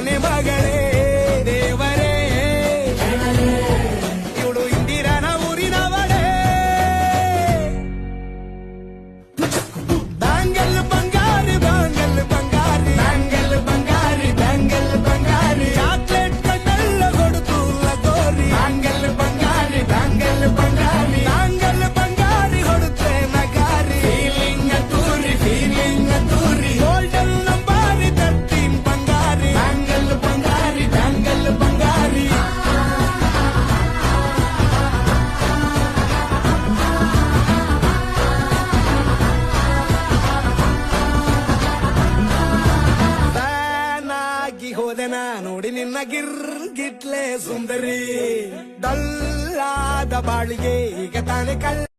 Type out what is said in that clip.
ಕೊನೆ ಮಗಳೇ ದೇವರೇ ಇವಳು ಇಂದಿರನ ಊರಿನವಳೇ ಬ್ಯಾಂಗಲ್ ಬಂಗಾರಿ ಬ್ಯಾಂಗಲ್ ಬಂಗಾರಿ ಬ್ಯಾಂಗಲ್ ಬಂಗಾರಿ ಬ್ಯಾಂಗಲ್ ಬಂಗಾರಿ ಚಾಕ್ಲೇಟ್ ಕಣ್ಣೆಲ್ಲ ಕೊಡುತ್ತು ಲಗೋರಿ ಬ್ಯಾಂಗಲ್ ಬಂಗಾರಿ ಬ್ಯಾಂಗಲ್ ಬಂಗಾರಿ ಬ್ಯಾಂಗಲ್ ಬಂಗಾರಿ ಹೊಡುತ್ತೆ ನಗಾರಿ ಫೀಲಿಂಗ್ ತೂರಿ ಗೋಲ್ಡನ್ ನಂಬಾರಿ 13 ಬಂಗಾರಿ ಬ್ಯಾಂಗಲ್ ಬಂಗಾರಿ ಬ್ಯಾಂಗಲ್ ಬಂಗಾರಿ ಫ್ಯಾನಾಗಿ ಹೋದೆನ ನೋಡಿ ನಿನ್ನ ಗಿಟ್ಲೆ ಸುಂದರಿ ಡಲ್ಲಾದ ಬಾಳಿಗೆ ಈಗ ತಾನೆ ಕಳ್ಳ